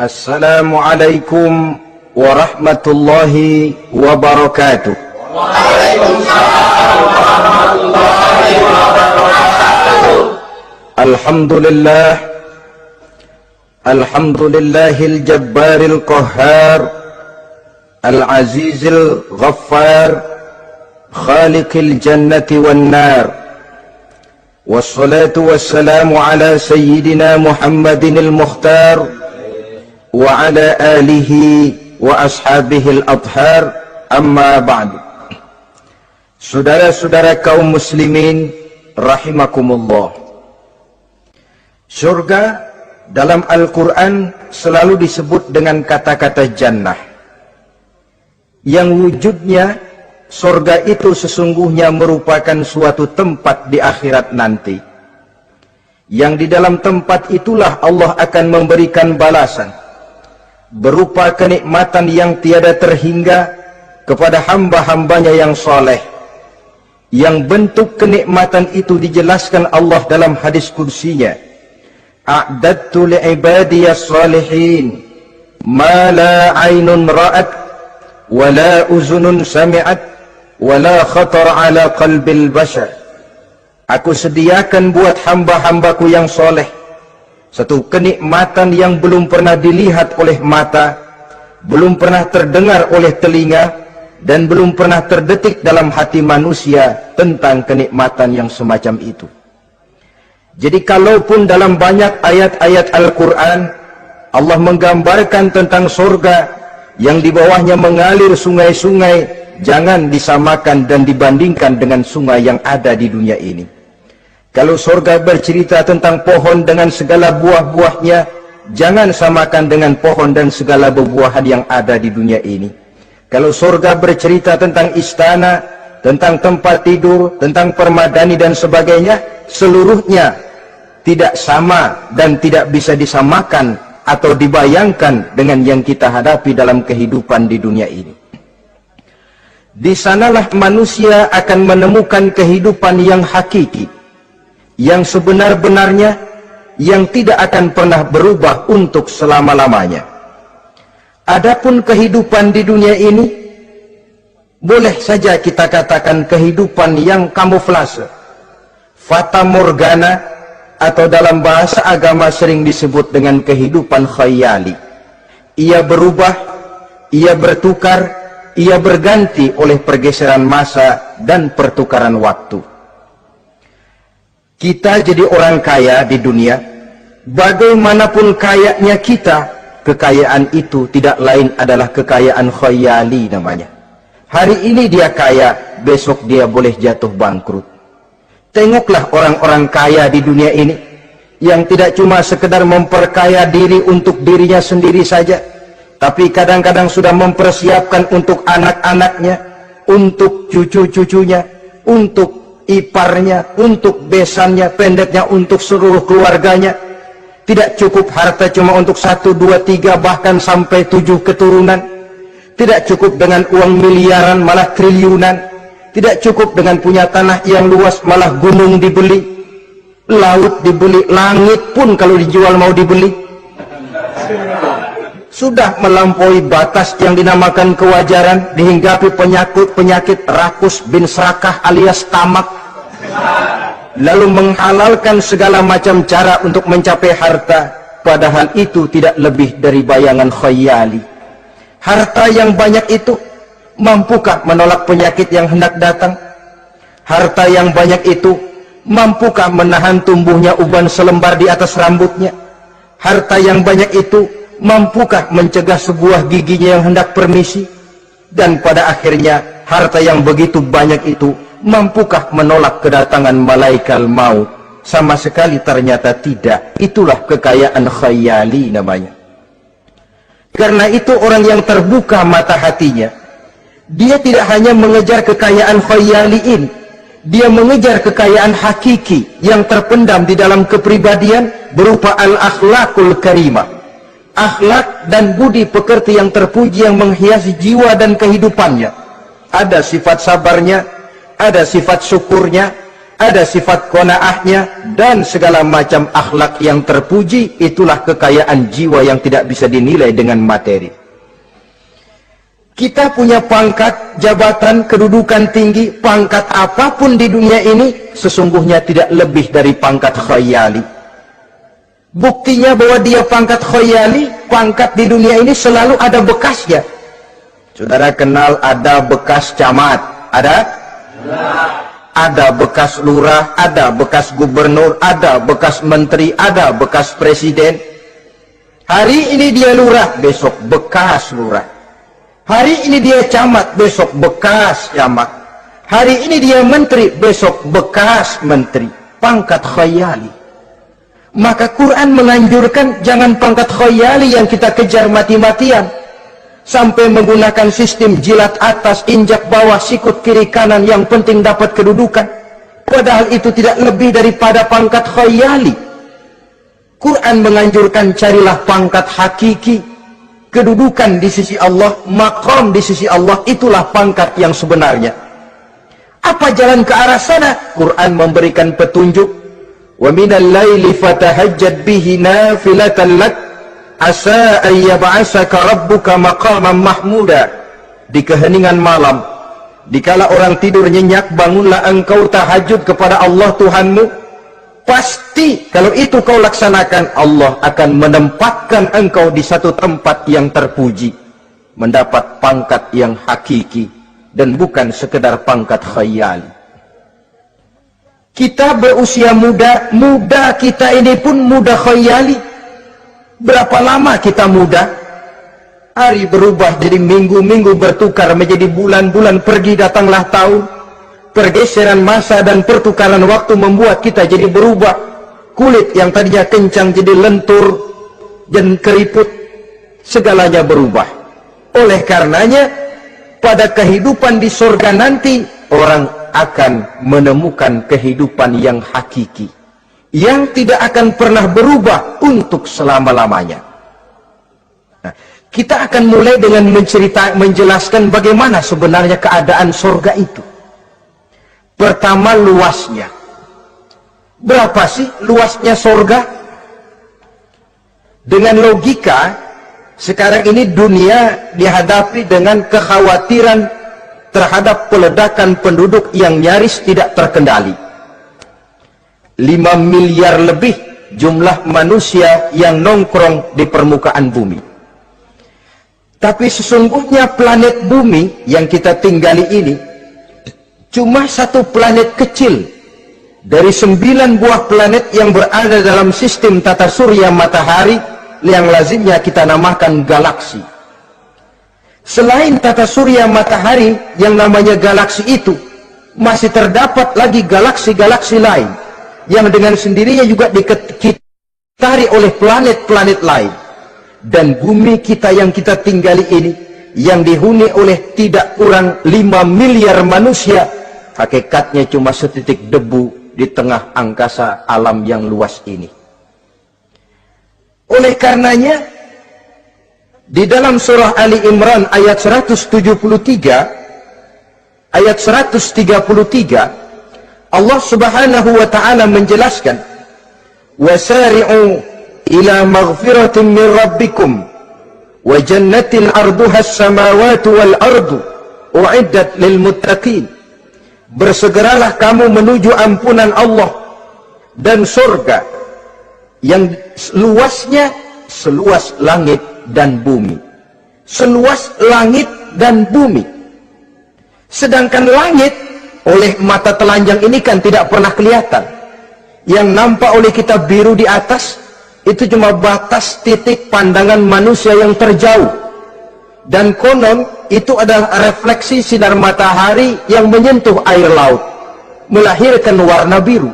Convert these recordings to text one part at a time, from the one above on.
Assalamualaikum warahmatullahi wabarakatuh. Waalaikumsalam warahmatullahi wabarakatuh. Alhamdulillah, alhamdulillahil jabbaril qahhar, al-azizil ghaffar, khaliqil jannati wan nar. Wassalatu wassalamu ala sayyidina Muhammadinil mukhtar wa ala alihi wa ashabihil adhar, amma ba'du. Saudara-saudara kaum muslimin rahimakumullah, surga dalam Al-Quran selalu disebut dengan kata-kata jannah, yang wujudnya surga itu sesungguhnya merupakan suatu tempat di akhirat nanti, yang di dalam tempat itulah Allah akan memberikan balasan berupa kenikmatan yang tiada terhingga kepada hamba-hambanya yang soleh, yang bentuk kenikmatan itu dijelaskan Allah dalam hadis kursinya, a'dadtu li'ibadiyas salihin ma la aynun ra'at wa la uzunun sami'at wa la khatar ala qalbil bashar. Aku sediakan buat hamba-hambaku yang soleh satu kenikmatan yang belum pernah dilihat oleh mata, belum pernah terdengar oleh telinga, dan belum pernah terdetik dalam hati manusia tentang kenikmatan yang semacam itu. Jadi kalaupun dalam banyak ayat-ayat Al-Quran Allah menggambarkan tentang surga yang di bawahnya mengalir sungai-sungai, jangan disamakan dan dibandingkan dengan sungai yang ada di dunia ini. Kalau surga bercerita tentang pohon dengan segala buah-buahnya, jangan samakan dengan pohon dan segala buah-buahan yang ada di dunia ini. Kalau surga bercerita tentang istana, tentang tempat tidur, tentang permadani dan sebagainya, seluruhnya tidak sama dan tidak bisa disamakan atau dibayangkan dengan yang kita hadapi dalam kehidupan di dunia ini. Di sanalah manusia akan menemukan kehidupan yang hakiki, yang sebenar-benarnya, yang tidak akan pernah berubah untuk selama-lamanya. Adapun kehidupan di dunia ini, boleh saja kita katakan kehidupan yang kamuflase, fata morgana, atau dalam bahasa agama sering disebut dengan kehidupan khayali. Ia berubah, ia bertukar, ia berganti oleh pergeseran masa dan pertukaran waktu. Kita jadi orang kaya di dunia, bagaimanapun kayanya kita, kekayaan itu tidak lain adalah kekayaan khayali namanya. Hari ini dia kaya, besok dia boleh jatuh bangkrut. Tengoklah orang-orang kaya di dunia ini, yang tidak cuma sekedar memperkaya diri untuk dirinya sendiri saja, tapi kadang-kadang sudah mempersiapkan untuk anak-anaknya, untuk cucu-cucunya, untuk iparnya, untuk besannya, pendeknya untuk seluruh keluarganya. Tidak cukup harta cuma untuk 1, 2, 3, bahkan sampai 7 keturunan. Tidak cukup dengan uang miliaran, malah triliunan. Tidak cukup dengan punya tanah yang luas, malah gunung dibeli, laut dibeli, langit pun kalau dijual mau dibeli. Sudah melampaui batas yang dinamakan kewajaran, dihinggapi penyakit rakus bin serakah alias tamak, lalu menghalalkan segala macam cara untuk mencapai harta, padahal itu tidak lebih dari bayangan khayali. Harta yang banyak itu mampukah menolak penyakit yang hendak datang? Harta yang banyak itu mampukah menahan tumbuhnya uban selembar di atas rambutnya? Harta yang banyak itu mampukah mencegah sebuah giginya yang hendak permisi? Dan pada akhirnya harta yang begitu banyak itu mampukah menolak kedatangan malaikat maut? Sama sekali ternyata tidak. Itulah kekayaan khayali namanya. Karena itu orang yang terbuka mata hatinya, dia tidak hanya mengejar kekayaan khayali ini, dia mengejar kekayaan hakiki yang terpendam di dalam kepribadian berupa al-akhlaqul karimah, akhlak dan budi pekerti yang terpuji yang menghiasi jiwa dan kehidupannya. Ada sifat sabarnya, ada sifat syukurnya, ada sifat qanaahnya, dan segala macam akhlak yang terpuji. Itulah kekayaan jiwa yang tidak bisa dinilai dengan materi. Kita punya pangkat, jabatan, kedudukan tinggi, pangkat apapun di dunia ini sesungguhnya tidak lebih dari pangkat khayali. Buktinya bahwa dia pangkat khayali, pangkat di dunia ini selalu ada bekasnya. Saudara kenal ada bekas camat, ada? Ada bekas lurah, ada bekas gubernur, ada bekas menteri, ada bekas presiden. Hari ini dia lurah, besok bekas lurah. Hari ini dia camat, besok bekas camat. Hari ini dia menteri, besok bekas menteri. Pangkat khayali. Maka Quran menganjurkan jangan pangkat khayali yang kita kejar mati-matian. Sampai menggunakan sistem jilat atas, injak bawah, sikut kiri kanan, yang penting dapat kedudukan. Padahal itu tidak lebih daripada pangkat khayali. Quran menganjurkan carilah pangkat hakiki. Kedudukan di sisi Allah, maqam di sisi Allah, itulah pangkat yang sebenarnya. Apa jalan ke arah sana? Quran memberikan petunjuk. Wa minal laili fatahajjad bihi nafilatan lak asa ayyab'asaka rabbuka maqaman mahmuda. Di keheningan malam, dikala orang tidur nyenyak, bangunlah engkau tahajud kepada Allah Tuhanmu. Pasti kalau itu kau laksanakan, Allah akan menempatkan engkau di satu tempat yang terpuji, mendapat pangkat yang hakiki dan bukan sekedar pangkat khayali. Kita berusia muda, muda kita ini pun muda khayali. Berapa lama kita muda? Hari berubah jadi minggu, minggu bertukar menjadi bulan, bulan pergi datanglah tahun. Pergeseran masa dan pertukaran waktu membuat kita jadi berubah. Kulit yang tadinya kencang jadi lentur dan keriput. Segalanya berubah. Oleh karenanya, pada kehidupan di surga nanti, orang akan menemukan kehidupan yang hakiki, yang tidak akan pernah berubah untuk selama-lamanya. Nah, kita akan mulai dengan menjelaskan bagaimana sebenarnya keadaan surga itu. Pertama, luasnya. Berapa sih luasnya surga? Dengan logika, sekarang ini dunia dihadapi dengan kekhawatiran terhadap peledakan penduduk yang nyaris tidak terkendali. 5 miliar lebih jumlah manusia yang nongkrong di permukaan bumi. Tapi sesungguhnya planet bumi yang kita tinggali ini cuma satu planet kecil dari 9 buah planet yang berada dalam sistem tata surya matahari yang lazimnya kita namakan galaksi. Selain tata surya matahari yang namanya galaksi itu, masih terdapat lagi galaksi-galaksi lain yang dengan sendirinya juga dikitari oleh planet-planet lain. Dan bumi kita yang kita tinggali ini, yang dihuni oleh tidak kurang 5 miliar manusia, hakikatnya cuma setitik debu di tengah angkasa alam yang luas ini. Oleh karenanya, di dalam surah Ali Imran ayat 173, ayat 133, Allah Subhanahu wa ta'ala menjelaskan, wasari'u ila maghfiratin min rabbikum wa jannatin arduha as-samawati wal ardu u'iddat lil muttaqin. Bersegeralah kamu menuju ampunan Allah dan surga yang luasnya seluas langit dan bumi. Seluas langit dan bumi. Sedangkan langit oleh mata telanjang ini kan tidak pernah kelihatan. Yang nampak oleh kita biru di atas itu cuma batas titik pandangan manusia yang terjauh. Dan konon itu adalah refleksi sinar matahari yang menyentuh air laut, melahirkan warna biru.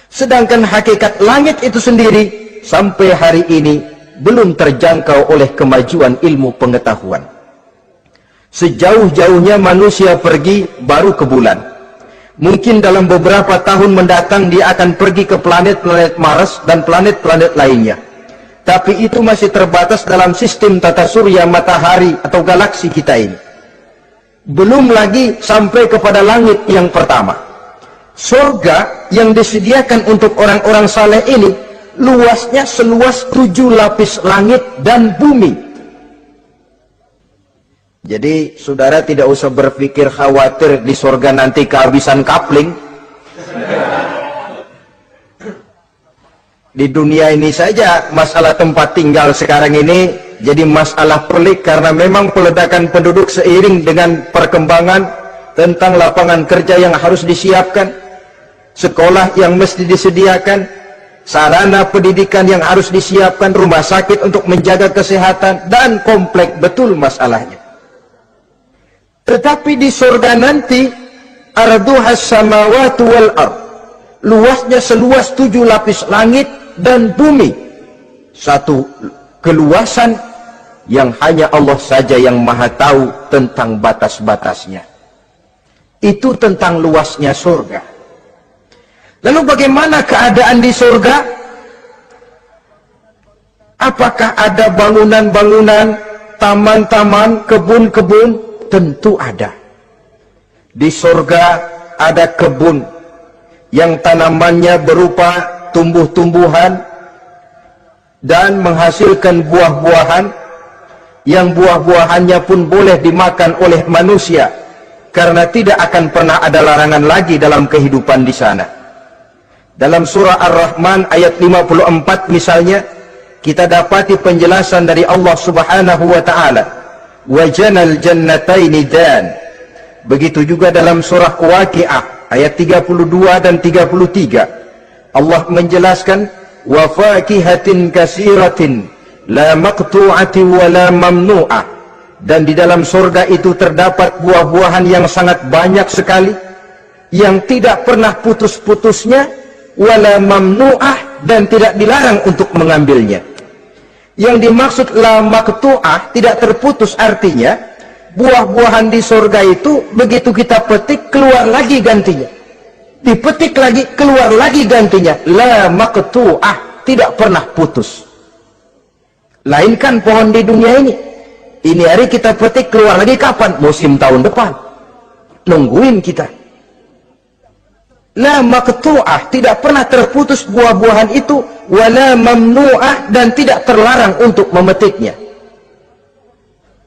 Sedangkan hakikat langit itu sendiri sampai hari ini belum terjangkau oleh kemajuan ilmu pengetahuan. Sejauh-jauhnya manusia pergi baru ke bulan. Mungkin dalam beberapa tahun mendatang dia akan pergi ke planet-planet Mars dan planet-planet lainnya. Tapi itu masih terbatas dalam sistem tata surya matahari atau galaksi kita ini. Belum lagi sampai kepada langit yang pertama. Surga yang disediakan untuk orang-orang saleh ini luasnya seluas 7 lapis langit dan bumi. Jadi saudara tidak usah berpikir khawatir di surga nanti kehabisan kapling. Di dunia ini saja masalah tempat tinggal sekarang ini jadi masalah pelik, karena memang peledakan penduduk seiring dengan perkembangan tentang lapangan kerja yang harus disiapkan, sekolah yang mesti disediakan, sarana pendidikan yang harus disiapkan, rumah sakit untuk menjaga kesehatan, dan kompleks betul masalahnya. Tetapi di surga nanti arduhas samawati wal ard, luasnya seluas 7 lapis langit dan bumi. Satu keluasan yang hanya Allah saja yang maha tahu tentang batas-batasnya. Itu tentang luasnya surga. Lalu bagaimana keadaan di surga? Apakah ada bangunan-bangunan, taman-taman, kebun-kebun? Tentu ada. Di surga ada kebun yang tanamannya berupa tumbuh-tumbuhan dan menghasilkan buah-buahan, yang buah-buahannya pun boleh dimakan oleh manusia, karena tidak akan pernah ada larangan lagi dalam kehidupan di sana. Dalam surah Ar-Rahman ayat 54 misalnya, kita dapati penjelasan dari Allah Subhanahu wa taala, wajanal jannataini dan. Begitu juga dalam surah Waqiah ayat 32 dan 33, Allah menjelaskan wa fakihatin kasiratin la maqtu'atin wa la mamnu'ah, dan di dalam surga itu terdapat buah-buahan yang sangat banyak sekali yang tidak pernah putus-putusnya, wala mamnu'ah, dan tidak dilarang untuk mengambilnya. Yang dimaksud la maqtu'ah, tidak terputus, artinya buah-buahan di surga itu begitu kita petik keluar lagi gantinya, dipetik lagi keluar lagi gantinya, la maqtu'ah, tidak pernah putus. Lainkan pohon di dunia ini hari kita petik keluar lagi kapan? Musim tahun depan, nungguin kita. La maqtu'ah, tidak pernah terputus buah-buahan itu, wala mamnu'ah, dan tidak terlarang untuk memetiknya.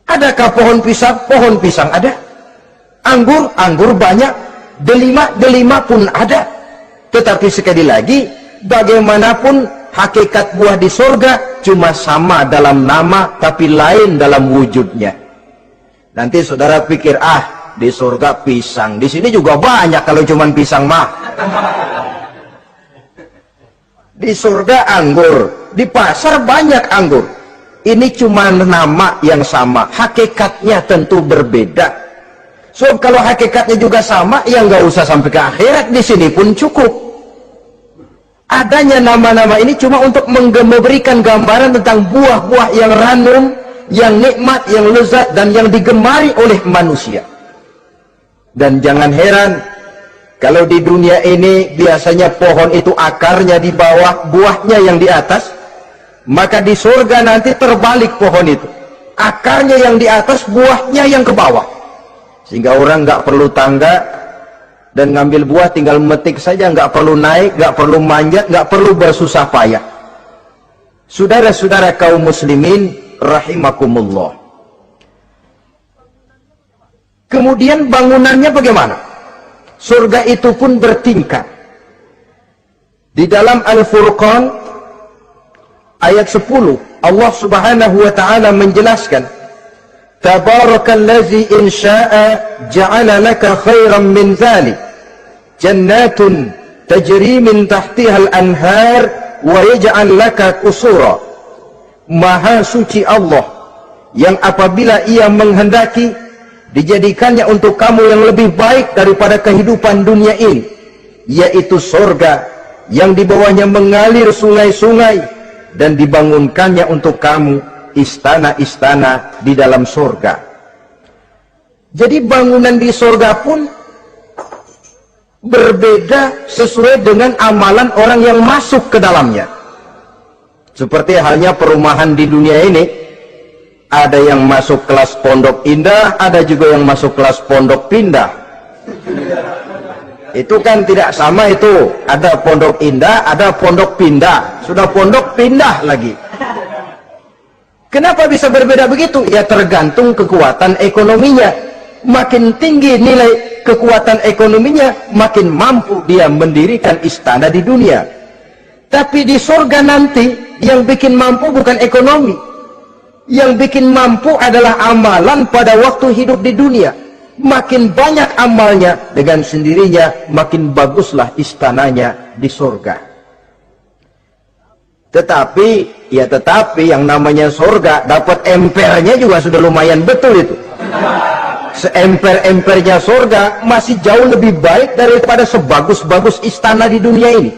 Adakah pohon pisang? Pohon pisang ada. Anggur banyak. Delima pun ada. Tetapi sekali lagi, bagaimanapun hakikat buah di surga cuma sama dalam nama, tapi lain dalam wujudnya. Nanti saudara pikir, di surga pisang, di sini juga banyak kalau cuma pisang mah. Di surga anggur, di pasar banyak anggur. Ini cuma nama yang sama, hakikatnya tentu berbeda. So kalau hakikatnya juga sama, ya nggak usah sampai ke akhirat, di sini pun cukup. Adanya nama-nama ini cuma untuk memberikan gambaran tentang buah-buah yang ranum, yang nikmat, yang lezat, dan yang digemari oleh manusia. Dan jangan heran kalau di dunia ini biasanya pohon itu akarnya di bawah, buahnya yang di atas. Maka di surga nanti terbalik pohon itu, akarnya yang di atas, buahnya yang ke bawah, sehingga orang nggak perlu tangga dan ngambil buah, tinggal metik saja, nggak perlu naik, nggak perlu manjat, nggak perlu bersusah payah. Saudara-saudara kaum muslimin rahimakumullah. Kemudian bangunannya bagaimana? Surga itu pun bertingkat. Di dalam Al-Furqan ayat 10, Allah Subhanahu wa ta'ala menjelaskan, Tabarakallazi in sya'a ja'ala laka khairan min dzalik jannatun tajri min tahtihal anhar wa yaj'al laka qusura. Maha suci Allah yang apabila ia menghendaki dijadikannya untuk kamu yang lebih baik daripada kehidupan dunia ini, yaitu surga yang di bawahnya mengalir sungai-sungai, dan dibangunkannya untuk kamu istana-istana di dalam surga. Jadi bangunan di surga pun berbeda sesuai dengan amalan orang yang masuk ke dalamnya. Seperti halnya perumahan di dunia ini, ada yang masuk kelas pondok indah, ada juga yang masuk kelas pondok pindah. Itu kan tidak sama itu. Ada pondok indah, ada pondok pindah. Sudah pondok pindah lagi. Kenapa bisa berbeda begitu? Ya tergantung kekuatan ekonominya. Makin tinggi nilai kekuatan ekonominya, makin mampu dia mendirikan istana di dunia. Tapi di surga nanti, yang bikin mampu bukan ekonomi. Yang bikin mampu adalah amalan pada waktu hidup di dunia. Makin banyak amalnya, dengan sendirinya makin baguslah istananya di surga. Tetapi yang namanya surga, dapat empernya juga sudah lumayan betul itu. Seemper-empernya surga masih jauh lebih baik daripada sebagus-bagus istana di dunia ini.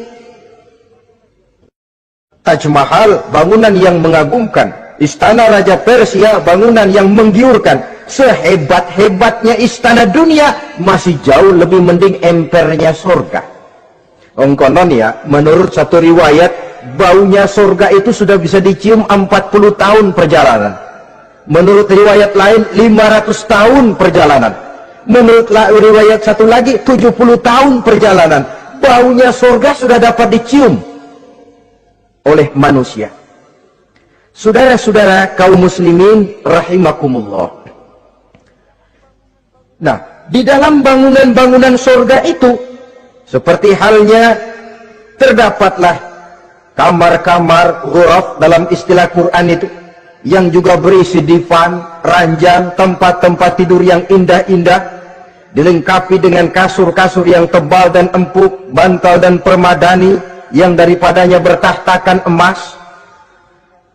Taj Mahal, bangunan yang mengagumkan. Istana Raja Persia, bangunan yang menggiurkan. Sehebat-hebatnya istana dunia, masih jauh lebih mending empernya surga. Konon ya, menurut satu riwayat, baunya surga itu sudah bisa dicium 40 tahun perjalanan. Menurut riwayat lain 500 tahun perjalanan. Menurut riwayat satu lagi 70 tahun perjalanan. Baunya surga sudah dapat dicium oleh manusia. Saudara-saudara kaum muslimin rahimakumullah. Nah, di dalam bangunan-bangunan surga itu, seperti halnya terdapatlah kamar-kamar ghuraf dalam istilah Quran itu, yang juga berisi divan, ranjang, tempat-tempat tidur yang indah-indah, dilengkapi dengan kasur-kasur yang tebal dan empuk, bantal dan permadani yang daripadanya bertahtakan emas.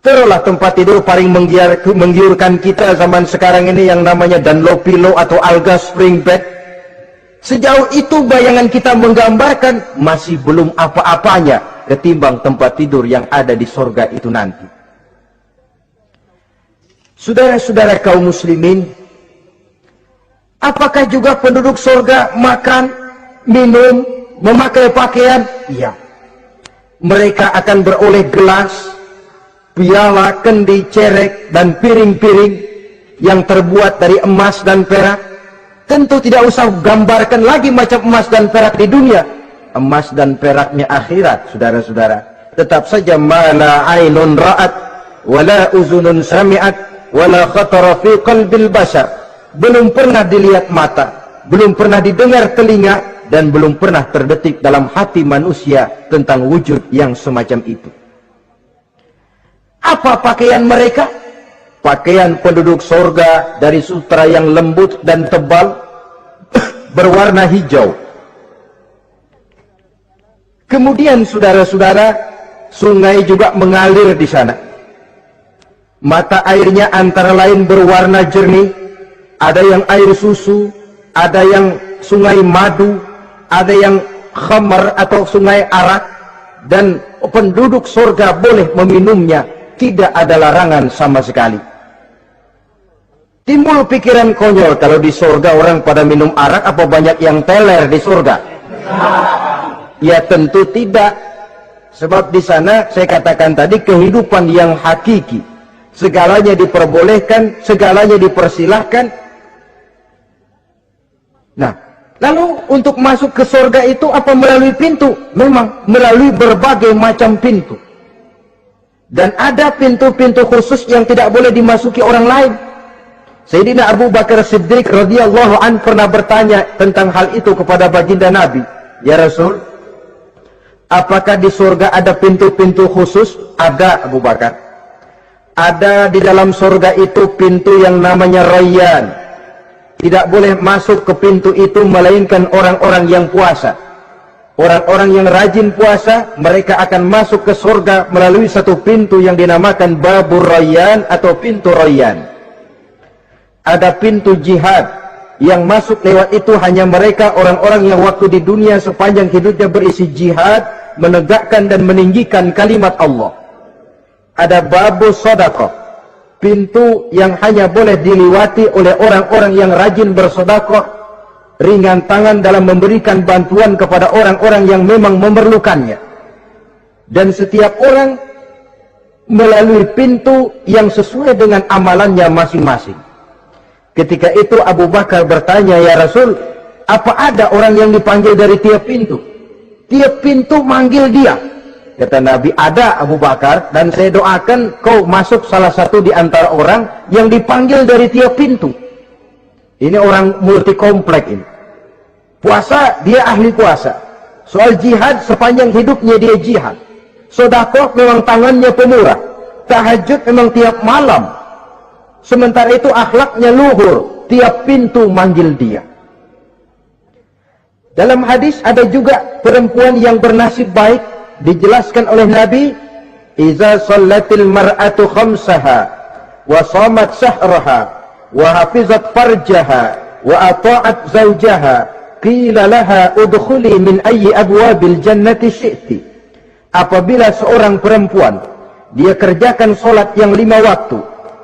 Terulah tempat tidur paling menggiurkan kita zaman sekarang ini yang namanya Dunlop pillow atau Alga spring bed. Sejauh itu bayangan kita menggambarkan masih belum apa-apanya ketimbang tempat tidur yang ada di surga itu nanti. Saudara-saudara kaum muslimin, apakah juga penduduk surga makan, minum, memakai pakaian? Iya. Mereka akan beroleh gelas, piala, kendi, cerek, dan piring-piring yang terbuat dari emas dan perak. Tentu tidak usah gambarkan lagi macam emas dan perak di dunia. Emas dan peraknya akhirat, saudara-saudara. Tetap saja mana ainun ra'at, wala uzunun sami'at, wala khatara fi qalbil bashar. Belum pernah dilihat mata, belum pernah didengar telinga, dan belum pernah terdetik dalam hati manusia tentang wujud yang semacam itu. Apa pakaian mereka? Pakaian penduduk surga dari sutra yang lembut dan tebal, berwarna hijau. Kemudian saudara-saudara, sungai juga mengalir di sana. Mata airnya antara lain berwarna jernih, ada yang air susu, ada yang sungai madu, ada yang khamar atau sungai arak, dan penduduk surga boleh meminumnya. Tidak ada larangan sama sekali. Timbul pikiran konyol, kalau di surga orang pada minum arak, apa banyak yang teler di surga? Ya tentu tidak. Sebab di sana saya katakan tadi kehidupan yang hakiki. Segalanya diperbolehkan, segalanya dipersilahkan. Nah, lalu untuk masuk ke surga itu apa melalui pintu? Memang melalui berbagai macam pintu. Dan ada pintu-pintu khusus yang tidak boleh dimasuki orang lain. Sayyidina Abu Bakar Siddiq radhiyallahu an pernah bertanya tentang hal itu kepada baginda Nabi. Ya Rasul, apakah di surga ada pintu-pintu khusus? Ada, Abu Bakar. Ada di dalam surga itu pintu yang namanya Rayyan. Tidak boleh masuk ke pintu itu melainkan orang-orang yang puasa. Orang-orang yang rajin puasa, mereka akan masuk ke surga melalui satu pintu yang dinamakan Babur Rayyan atau pintu Rayyan. Ada pintu jihad, yang masuk lewat itu hanya mereka orang-orang yang waktu di dunia sepanjang hidupnya berisi jihad, menegakkan dan meninggikan kalimat Allah. Ada Babur Sadaqah, pintu yang hanya boleh diliwati oleh orang-orang yang rajin bersedekah, ringan tangan dalam memberikan bantuan kepada orang-orang yang memang memerlukannya. Dan setiap orang melalui pintu yang sesuai dengan amalannya masing-masing. Ketika itu Abu Bakar bertanya, ya Rasul, Apa ada orang yang dipanggil dari tiap pintu? Tiap pintu manggil dia. Kata Nabi, ada Abu Bakar, dan saya doakan kau masuk salah satu di antara orang yang dipanggil dari tiap pintu. Ini orang multi komplek ini. Puasa, dia ahli puasa. Soal jihad, sepanjang hidupnya dia jihad. Sedekah memang tangannya pemurah. Tahajud memang tiap malam. Sementara itu akhlaknya luhur. Tiap pintu manggil dia. Dalam hadis ada juga perempuan yang bernasib baik, dijelaskan oleh Nabi, "Iza shallatil mar'atu khamsaha wa shamat shahraha wa hafizat farjaha wa ata'at zawjaha qila laha udkhuli min ayyi abwabil jannati syi'ti." Apabila seorang perempuan dia kerjakan solat yang 5 waktu,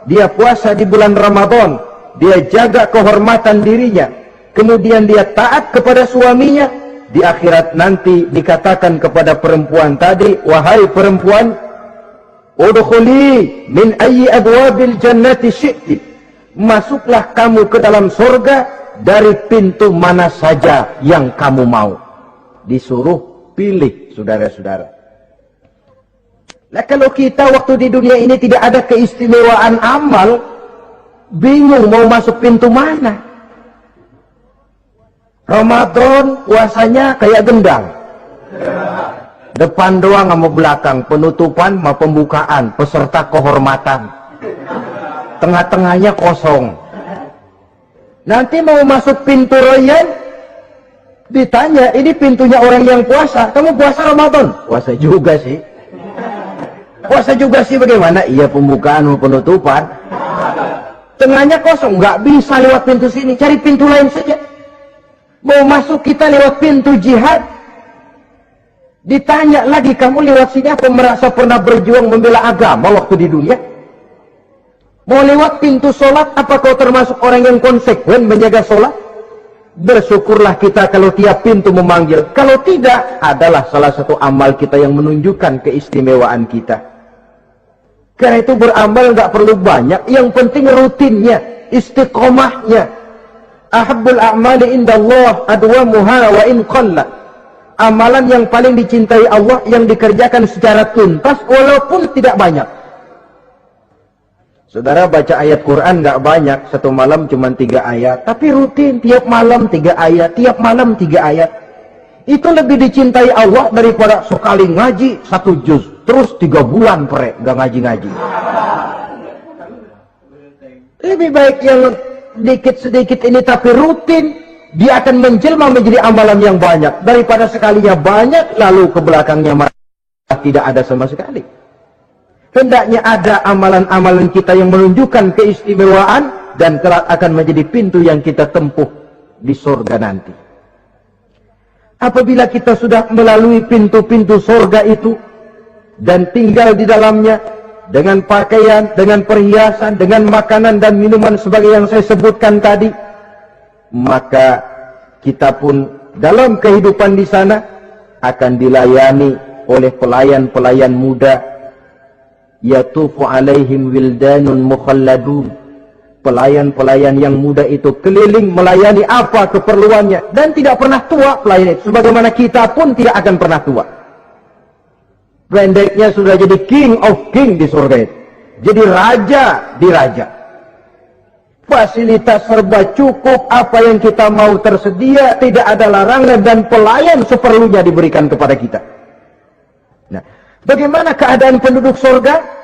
dia puasa di bulan Ramadan, dia jaga kehormatan dirinya, kemudian dia taat kepada suaminya, di akhirat nanti dikatakan kepada perempuan tadi, "Wahai perempuan, udkhuli min ayyi abwabil jannati syi'ti." Masuklah kamu ke dalam surga dari pintu mana saja yang kamu mau. Disuruh pilih, saudara-saudara. Nah, kalau kita waktu di dunia ini tidak ada keistimewaan amal, bingung mau masuk pintu mana. Ramadan puasanya kayak gendang. Depan doang sama belakang, penutupan sama pembukaan, peserta kehormatan. Tengah-tengahnya kosong. Nanti mau masuk pintu royan, ditanya, ini pintunya orang yang puasa. Kamu puasa Ramadan? Puasa juga sih. Puasa juga sih bagaimana? Iya, pembukaan sama penutupan. Tengahnya kosong, nggak bisa lewat pintu sini, cari pintu lain saja. Mau masuk kita lewat pintu jihad, ditanya lagi, kamu lewat sini apa merasa pernah berjuang membela agama waktu di dunia? Mau lewat pintu sholat, apa kau termasuk orang yang konsekuen menjaga sholat? Bersyukurlah kita kalau tiap pintu memanggil. Kalau tidak, adalah salah satu amal kita yang menunjukkan keistimewaan kita. Karena itu beramal nggak perlu banyak, yang penting rutinnya, istiqomahnya. Ahabbul a'mali indallah adwamuha wa in qalla. Amalan yang paling dicintai Allah yang dikerjakan secara tuntas walaupun tidak banyak. Saudara baca ayat Quran nggak banyak, satu malam cuma 3 ayat, tapi rutin tiap malam 3 ayat, tiap malam 3 ayat. Itu lebih dicintai Allah daripada sekali ngaji 1 juz, terus 3 bulan nggak ngaji-ngaji. Lebih baik yang sedikit-sedikit ini tapi rutin, dia akan menjelma menjadi amalan yang banyak daripada sekalinya banyak lalu ke belakangnya malah tidak ada sama sekali. Hendaknya ada amalan-amalan kita yang menunjukkan keistimewaan dan kelak akan menjadi pintu yang kita tempuh di surga nanti. Apabila kita sudah melalui pintu-pintu surga itu dan tinggal di dalamnya dengan pakaian, dengan perhiasan, dengan makanan dan minuman sebagai yang saya sebutkan tadi, maka kita pun dalam kehidupan di sana akan dilayani oleh pelayan-pelayan muda. Yatufu alaihim wildanun mukhalladun. Pelayan-pelayan yang muda itu keliling melayani apa keperluannya dan tidak pernah tua pelayan itu, sebagaimana kita pun tidak akan pernah tua. Pendeknya sudah jadi king of king di surga itu. Jadi raja di raja. Fasilitas serba cukup, apa yang kita mau tersedia, tidak ada larangan dan pelayan seperlunya diberikan kepada kita. Nah, bagaimana keadaan penduduk surga?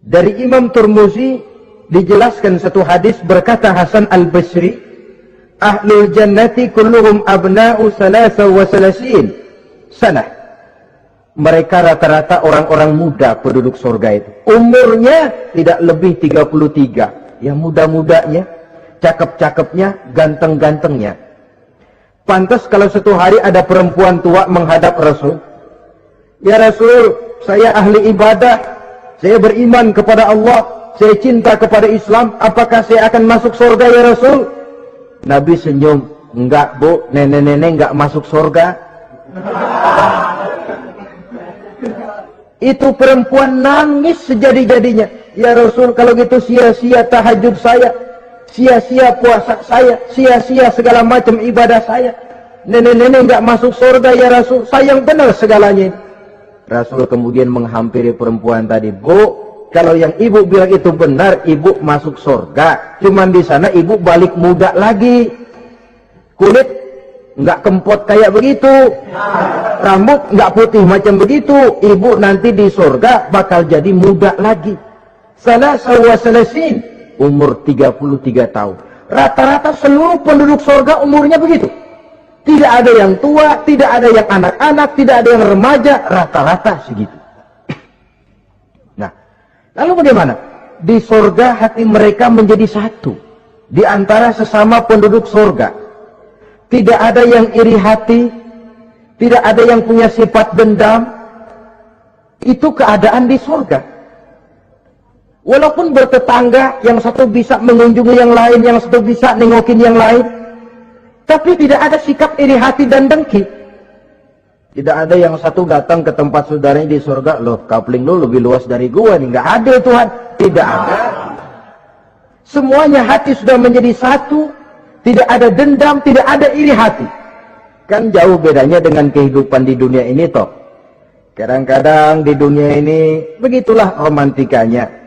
Dari Imam Turmuzi dijelaskan satu hadis, berkata Hasan al-Basri, "Ahlul jannati kulluhum abna'u 33 sana." Mereka rata-rata orang-orang muda penduduk surga itu. Umurnya tidak lebih 33. Yang muda-mudanya, cakep-cakepnya, ganteng-gantengnya. Pantas kalau satu hari ada perempuan tua menghadap Rasul. "Ya Rasul, saya ahli ibadah, saya beriman kepada Allah, saya cinta kepada Islam, apakah saya akan masuk surga ya Rasul?" Nabi senyum, "Enggak bu, nenek-nenek enggak masuk surga." Itu perempuan nangis sejadi-jadinya. "Ya Rasul, kalau gitu sia-sia tahajud saya, sia-sia puasa saya, sia-sia segala macam ibadah saya. Nenek-nenek nggak masuk surga ya Rasul, sayang benar segalanya. Rasul kemudian menghampiri perempuan tadi, Bu, kalau yang ibu bilang itu benar, ibu masuk surga. Cuman di sana ibu balik muda lagi, kulit nggak kempot kayak begitu, rambut nggak putih macam begitu. Ibu nanti di surga bakal jadi muda lagi. Salah selesin, umur 33 tahun. Rata-rata seluruh penduduk surga umurnya begitu. Tidak ada yang tua, tidak ada yang anak-anak, tidak ada yang remaja, rata-rata segitu. Nah, lalu bagaimana? Di surga hati mereka menjadi satu di antara sesama penduduk surga. Tidak ada yang iri hati, tidak ada yang punya sifat dendam. Itu keadaan di surga. Walaupun bertetangga, yang satu bisa mengunjungi yang lain, yang satu bisa nengokin yang lain, tapi tidak ada sikap iri hati dan dengki. Tidak ada yang satu datang ke tempat saudaranya di surga, loh kapling lu lebih luas dari gua nih. Nggak ada Tuhan, tidak ada. Semuanya hati sudah menjadi satu, tidak ada dendam, tidak ada iri hati. Kan jauh bedanya dengan kehidupan di dunia ini toh. Kadang-kadang di dunia ini begitulah romantikanya.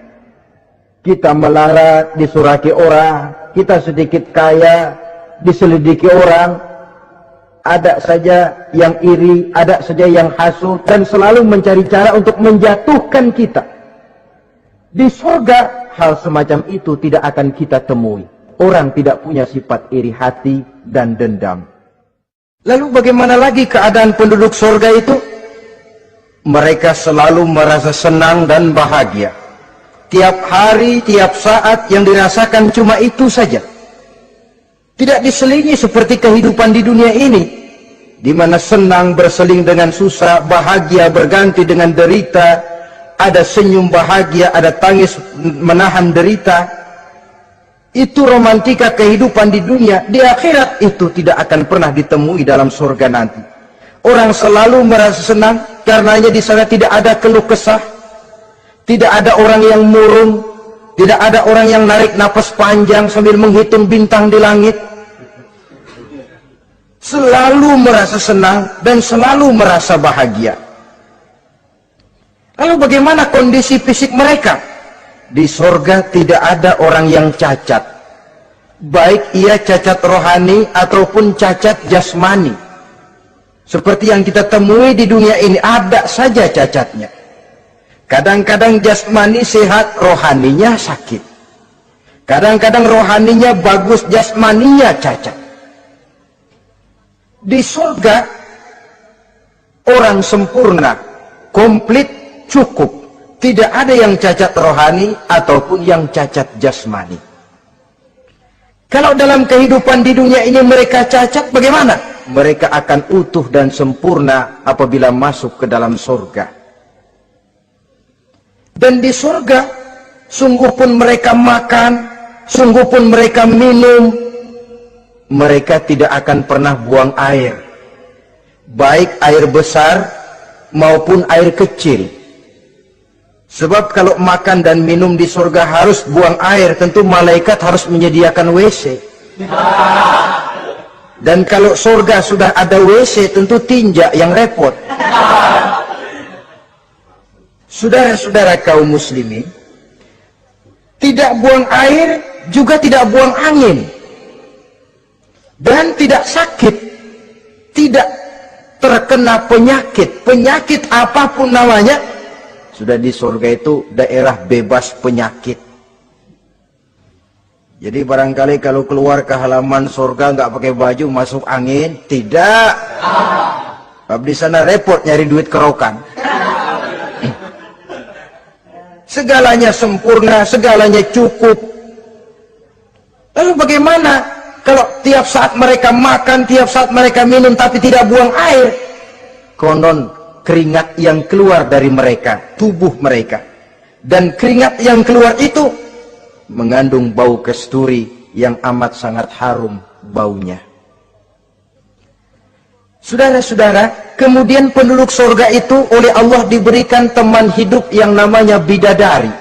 Kita melarat, disuraki orang, kita sedikit kaya, diselidiki orang, ada saja yang iri, ada saja yang hasut, dan selalu mencari cara untuk menjatuhkan kita. Di surga, hal semacam itu tidak akan kita temui. Orang tidak punya sifat iri hati dan dendam. Lalu bagaimana lagi keadaan penduduk surga itu? Mereka selalu merasa senang dan bahagia. Tiap hari, tiap saat yang dirasakan cuma itu saja. Tidak diselingi seperti kehidupan di dunia ini, di mana senang berseling dengan susah, bahagia berganti dengan derita, ada senyum bahagia, ada tangis menahan derita. Itu romantika kehidupan di dunia. Di akhirat itu tidak akan pernah ditemui dalam surga nanti. Orang selalu merasa senang, karenanya di sana tidak ada keluh kesah. Tidak ada orang yang murung, tidak ada orang yang narik napas panjang sambil menghitung bintang di langit. Selalu merasa senang dan selalu merasa bahagia. Lalu bagaimana kondisi fisik mereka? Di surga tidak ada orang yang cacat. Baik ia cacat rohani ataupun cacat jasmani. Seperti yang kita temui di dunia ini, ada saja cacatnya. Kadang-kadang jasmani sehat, rohaninya sakit. Kadang-kadang rohaninya bagus, jasmaninya cacat. Di surga, orang sempurna, komplit, cukup. Tidak ada yang cacat rohani ataupun yang cacat jasmani. Kalau dalam kehidupan di dunia ini mereka cacat, bagaimana? Mereka akan utuh dan sempurna apabila masuk ke dalam surga. Dan di surga, sungguh pun mereka makan, sungguh pun mereka minum, mereka tidak akan pernah buang air. Baik air besar maupun air kecil. Sebab kalau makan dan minum di surga harus buang air, tentu malaikat harus menyediakan WC. Dan kalau surga sudah ada WC, tentu tinja yang repot. Saudara-saudara kaum muslimin, tidak buang air, juga tidak buang angin. Dan tidak sakit, tidak terkena penyakit. Penyakit apapun namanya, sudah di surga itu daerah bebas penyakit. Jadi barangkali kalau keluar ke halaman surga nggak pakai baju, masuk angin, tidak. Di sana repot nyari duit kerokan. Segalanya sempurna, segalanya cukup. Lalu bagaimana kalau tiap saat mereka makan, tiap saat mereka minum, tapi tidak buang air? Konon keringat yang keluar dari mereka, tubuh mereka. Dan keringat yang keluar itu mengandung bau kasturi yang amat sangat harum baunya. Saudara-saudara, kemudian penduduk surga itu oleh Allah diberikan teman hidup yang namanya bidadari.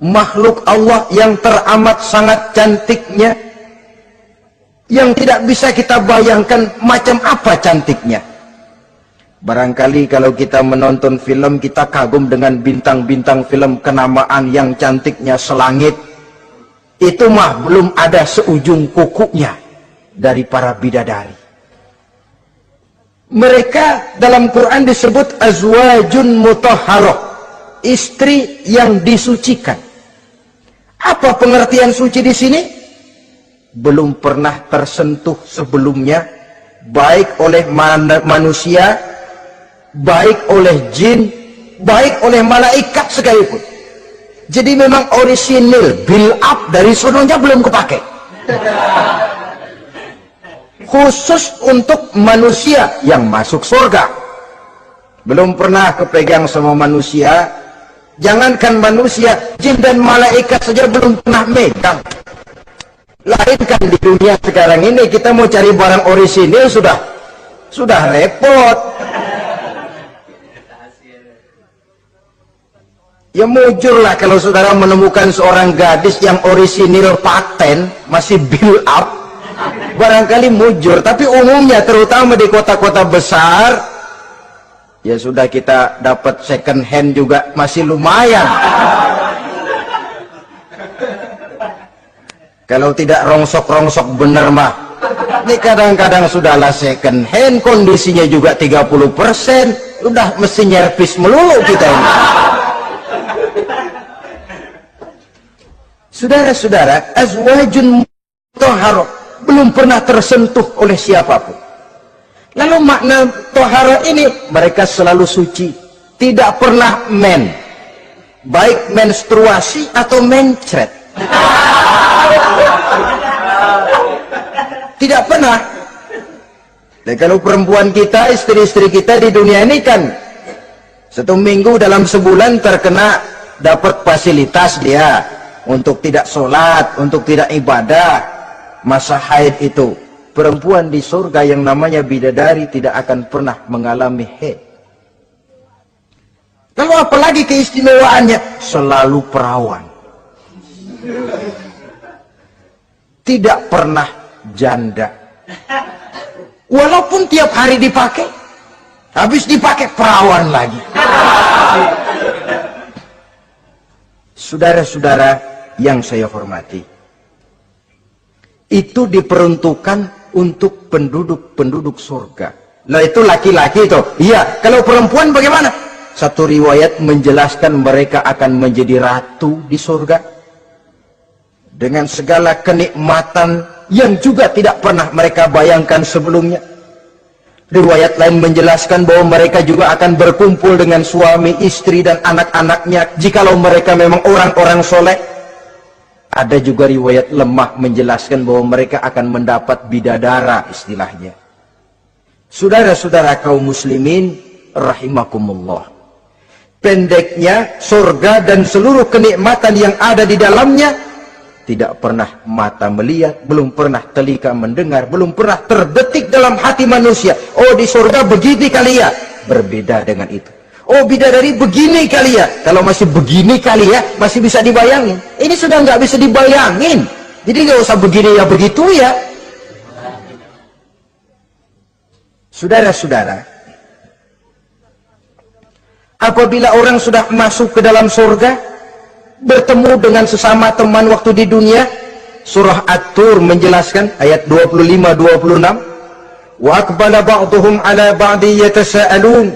makhluk Allah yang teramat sangat cantiknya, yang tidak bisa kita bayangkan macam apa cantiknya. Barangkali kalau kita menonton film, kita kagum dengan bintang-bintang film kenamaan yang cantiknya selangit. Itu mah belum ada seujung kukunya dari para bidadari. Mereka dalam Quran disebut azwajun mutahharah, istri yang disucikan. Apa pengertian suci di sini? Belum pernah tersentuh sebelumnya, baik oleh manusia, baik oleh jin, baik oleh malaikat sekalipun. Jadi memang orisinil, build up dari sononya belum kepake. Khusus untuk manusia yang masuk surga. Belum pernah kepegang sama manusia. Jangankan manusia, jin dan malaikat saja belum pernah megang. Lainkan di dunia sekarang ini, kita mau cari barang orisinil sudah repot. Ya mujurlah kalau saudara menemukan seorang gadis yang orisinil paten, masih build up, barangkali mujur. Tapi umumnya terutama di kota-kota besar, ya sudah, kita dapat second hand juga masih lumayan. Kalau tidak rongsok-rongsok bener mah, ini kadang-kadang sudahlah second hand, kondisinya juga 30%, udah mesti nyervis melulu kita ini. Saudara-saudara, azwajun mutahharah belum pernah tersentuh oleh siapapun. Lalu makna tohara ini, mereka selalu suci, tidak pernah baik menstruasi atau mencret, tidak pernah. Dan kalau perempuan kita, istri-istri kita di dunia ini kan 1 minggu dalam sebulan terkena dapat fasilitas dia untuk tidak sholat, untuk tidak ibadah, masa haid itu. Perempuan di surga yang namanya bidadari tidak akan pernah mengalami haid. Lalu apalagi keistimewaannya? Selalu perawan. Tidak pernah janda. Walaupun tiap hari dipakai, habis dipakai perawan lagi. Saudara-saudara yang saya hormati, itu diperuntukkan untuk penduduk-penduduk surga. Nah itu laki-laki itu. Iya, kalau perempuan bagaimana? Satu riwayat menjelaskan mereka akan menjadi ratu di surga dengan segala kenikmatan yang juga tidak pernah mereka bayangkan sebelumnya. Riwayat lain menjelaskan bahwa mereka juga akan berkumpul dengan suami, istri, dan anak-anaknya jikalau mereka memang orang-orang soleh. Ada juga riwayat lemah menjelaskan bahwa mereka akan mendapat bidadara istilahnya. Saudara-saudara kaum muslimin rahimakumullah. Pendeknya, surga dan seluruh kenikmatan yang ada di dalamnya tidak pernah mata melihat, belum pernah telinga mendengar, belum pernah terdetik dalam hati manusia. Oh, di surga begini kali ya. Berbeda dengan itu. Oh, bidadari begini kali ya. Kalau masih begini kali ya, masih bisa dibayangin. Ini sudah nggak bisa dibayangin. Jadi nggak usah begini ya begitu ya. Saudara-saudara, apabila orang sudah masuk ke dalam surga, bertemu dengan sesama teman waktu di dunia, surah At-Tur menjelaskan ayat 25-26, wa aqbala ba'duhum ala ba'di yatasaalun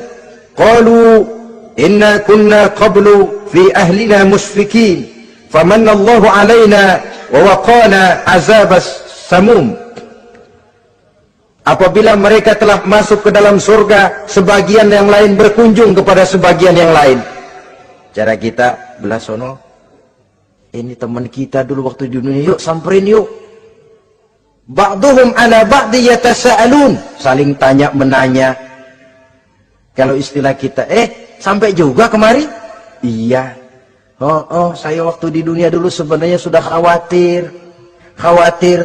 qalu inna kunna qablu fi ahlina musfikin famanna Allahu alaina wa waqana azabas samum. Apabila mereka telah masuk ke dalam surga, sebagian yang lain berkunjung kepada sebagian yang lain. Cara kita belah sono, ini teman kita dulu waktu di dunia, yuk samperin yuk. Ba'duhum ala ba'di yatasaalun, saling tanya menanya. Kalau istilah kita, sampai juga kemari? Iya. Oh, saya waktu di dunia dulu sebenarnya sudah khawatir,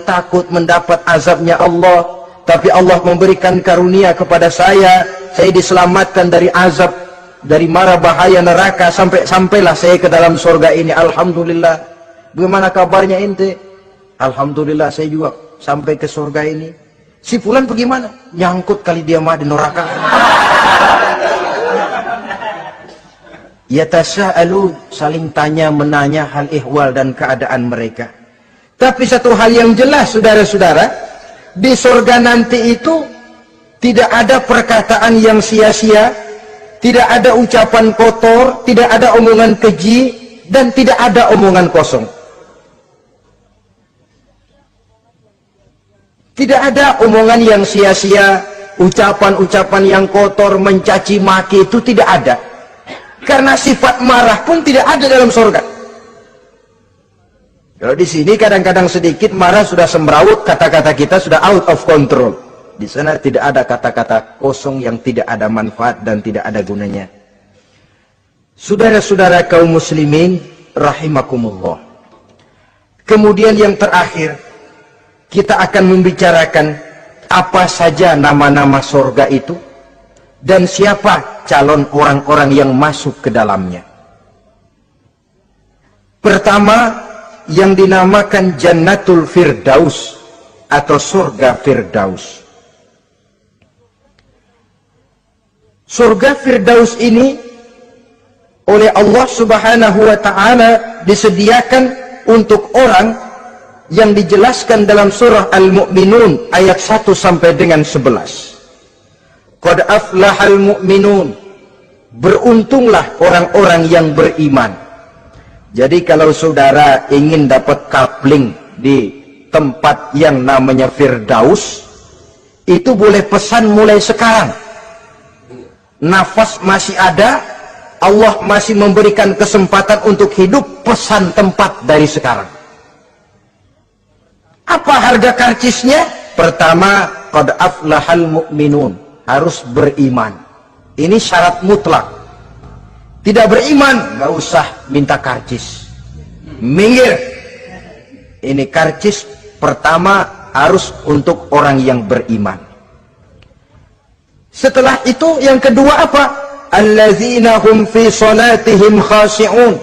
takut mendapat azabnya Allah. Tapi Allah memberikan karunia kepada saya diselamatkan dari azab. dari mara bahaya neraka, sampailah saya ke dalam surga ini. Alhamdulillah. Bagaimana kabarnya ente? Alhamdulillah saya juga sampai ke surga ini. Si fulan bagaimana? Nyangkut kali dia mah di neraka. Yatasa'alu, saling tanya menanya hal ihwal dan keadaan mereka. Tapi satu hal yang jelas saudara-saudara, di surga nanti itu tidak ada perkataan yang sia-sia, tidak ada ucapan kotor, tidak ada omongan keji, dan tidak ada omongan kosong. Tidak ada omongan yang sia-sia, ucapan-ucapan yang kotor, mencaci maki, itu tidak ada. Karena sifat marah pun tidak ada dalam surga. Kalau di sini kadang-kadang sedikit marah sudah semrawut, kata-kata kita sudah out of control. Di sana tidak ada kata-kata kosong yang tidak ada manfaat dan tidak ada gunanya. Saudara-saudara kaum muslimin rahimakumullah. Kemudian yang terakhir, kita akan membicarakan apa saja nama-nama surga itu dan siapa calon orang-orang yang masuk ke dalamnya. Pertama, yang dinamakan Jannatul Firdaus atau surga Firdaus. Surga Firdaus ini oleh Allah Subhanahu wa taala disediakan untuk orang yang dijelaskan dalam surah Al-Mu'minun ayat 1 sampai dengan 11. Qad aflahal mu'minun, beruntunglah orang-orang yang beriman. Jadi kalau saudara ingin dapat kapling di tempat yang namanya Firdaus, itu boleh pesan mulai sekarang. Nafas masih ada, Allah masih memberikan kesempatan untuk hidup, pesan tempat dari sekarang. Apa harga karcisnya? Pertama, qad aflahal mu'minun, harus beriman. Ini syarat mutlak. Tidak beriman, nggak usah minta karcis. Minggir. Ini karcis pertama harus untuk orang yang beriman. Setelah itu yang kedua apa? Allazina hum fi salatihim khashi'un.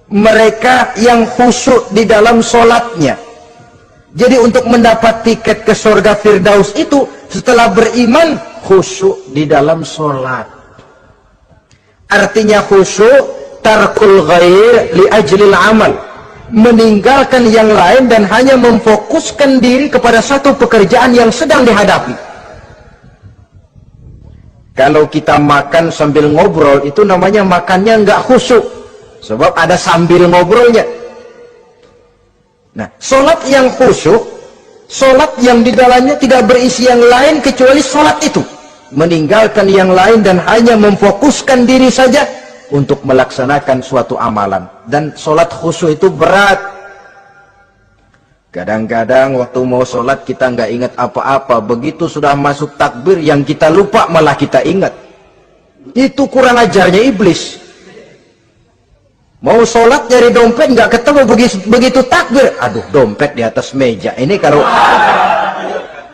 Mereka yang khusyuk di dalam solatnya. Jadi untuk mendapat tiket ke surga Firdaus itu, setelah beriman, khusyuk di dalam solat. Artinya khusyuk, tarkul ghair li ajlil amal. Meninggalkan yang lain dan hanya memfokuskan diri kepada satu pekerjaan yang sedang dihadapi. Kalau kita makan sambil ngobrol, itu namanya makannya nggak khusyuk. Sebab ada sambil ngobrolnya. Nah, sholat yang khusyuk, sholat yang di dalamnya tidak berisi yang lain kecuali sholat itu. Meninggalkan yang lain dan hanya memfokuskan diri saja untuk melaksanakan suatu amalan. Dan sholat khusyuk itu berat. Kadang-kadang waktu mau sholat kita nggak ingat apa-apa. Begitu sudah masuk takbir, yang kita lupa malah kita ingat. Itu kurang ajarnya iblis. Mau sholat nyari dompet nggak ketemu, begitu takbir, aduh dompet di atas meja. Ini